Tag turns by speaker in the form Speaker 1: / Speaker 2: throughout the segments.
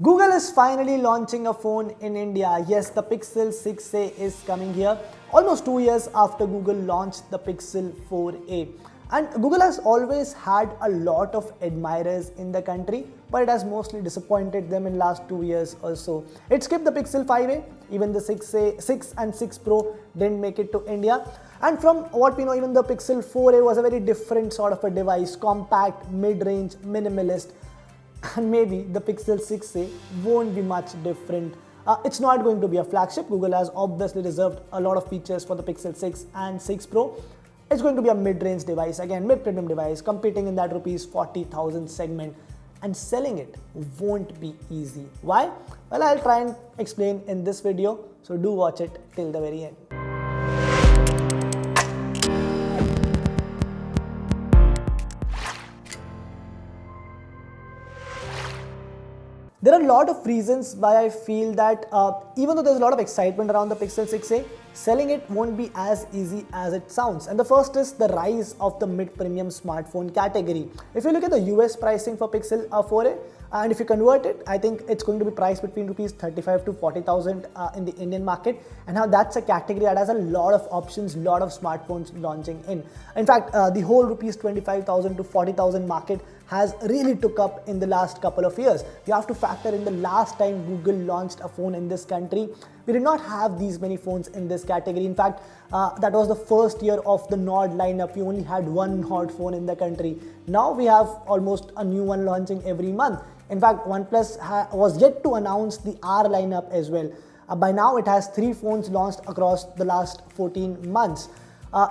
Speaker 1: Google is finally launching a phone in India. Yes, the Pixel 6a is coming here almost 2 years after Google launched the Pixel 4a. And Google has always had a lot of admirers in the country, but it has mostly disappointed them in last 2 years or so. It skipped the Pixel 5a, even the 6 and 6 Pro didn't make it to India. And from what we know, even the Pixel 4a was a very different sort of a device, compact, mid-range, minimalist. And maybe the Pixel 6a won't be much different. It's not going to be a flagship. Google has obviously reserved a lot of features for the Pixel 6 and 6 Pro. It's going to be a mid-range device, again mid-premium device, competing in that rupees 40,000 segment, and selling it won't be easy. Why? Well, I'll try and explain in this video, so do watch it till the very end. There are a lot of reasons why I feel that even though there's a lot of excitement around the Pixel 6a, selling it won't be as easy as it sounds. And the first is the rise of the mid-premium smartphone category. If you look at the US pricing for Pixel 4a, and if you convert it, I think it's going to be priced between rupees 35 to 40,000 in the Indian market. And now that's a category that has a lot of options, lot of smartphones launching in. In fact, the whole rupees 25,000 to 40,000 market has really took up in the last couple of years. You have to factor in the last time Google launched a phone in this country. We did not have these many phones in this category. In fact, that was the first year of the Nord lineup. We only had one Nord phone in the country. Now we have almost a new one launching every month. In fact, OnePlus was yet to announce the R lineup as well. By now, it has 3 phones launched across the last 14 months.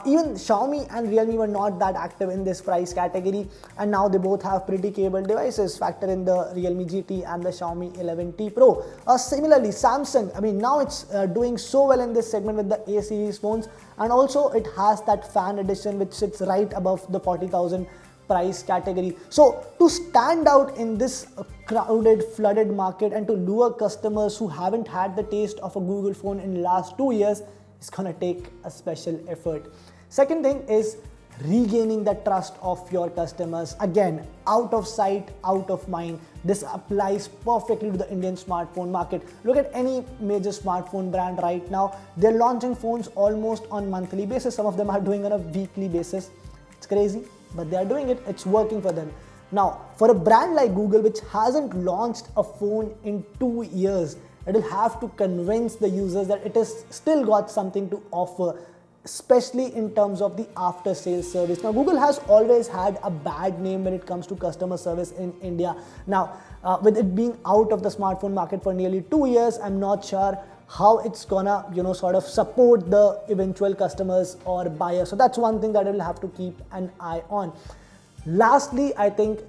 Speaker 1: Even Xiaomi and Realme were not that active in this price category, and now they both have pretty capable devices. Factor in the Realme GT and the Xiaomi 11T Pro. Similarly, Samsung, now it's doing so well in this segment with the A series phones, and also it has that fan edition which sits right above the 40,000 price category. So to stand out in this crowded, flooded market and to lure customers who haven't had the taste of a Google phone in the last 2 years, it's gonna take a special effort. Second thing is regaining the trust of your customers. Again, out of sight, out of mind. This applies perfectly to the Indian smartphone market. Look at any major smartphone brand right now. They're launching phones almost on monthly basis. Some of them are doing on a weekly basis. It's crazy, but they are doing it. It's working for them. Now, for a brand like Google, which hasn't launched a phone in 2 years, it will have to convince the users that it has still got something to offer, especially in terms of the after sales service. Now, Google has always had a bad name when it comes to customer service in India. Now, with it being out of the smartphone market for nearly 2 years, I'm not sure how it's gonna, sort of support the eventual customers or buyers. So that's one thing that I will have to keep an eye on. Lastly, I think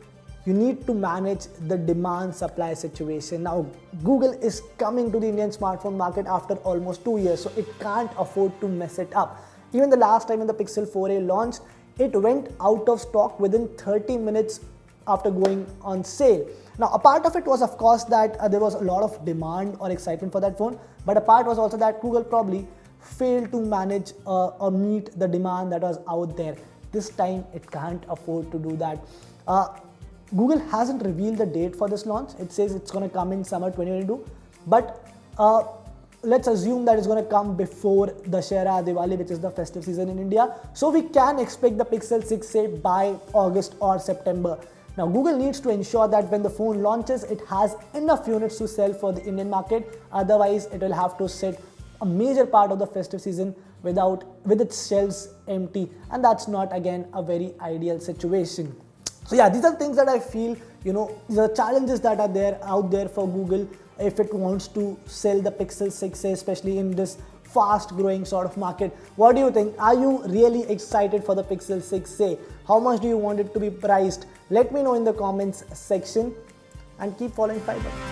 Speaker 1: you need to manage the demand supply situation. Now, Google is coming to the Indian smartphone market after almost 2 years, so it can't afford to mess it up. Even the last time when the Pixel 4a launched, it went out of stock within 30 minutes after going on sale. Now, a part of it was, of course, that there was a lot of demand or excitement for that phone, but a part was also that Google probably failed to manage or meet the demand that was out there. This time, it can't afford to do that. Google hasn't revealed the date for this launch. It says it's going to come in summer 2022, but let's assume that it's going to come before Dussehra, Diwali, which is the festive season in India. So we can expect the Pixel 6a by August or September. Now, Google needs to ensure that when the phone launches, it has enough units to sell for the Indian market. Otherwise, it will have to sit a major part of the festive season with its shelves empty, and that's not, again, a very ideal situation. So yeah, these are things that I feel, the challenges that are out there for Google if it wants to sell the Pixel 6a, especially in this fast growing sort of market. What do you think? Are you really excited for the Pixel 6a? How much do you want it to be priced? Let me know in the comments section, and keep following Fiiber.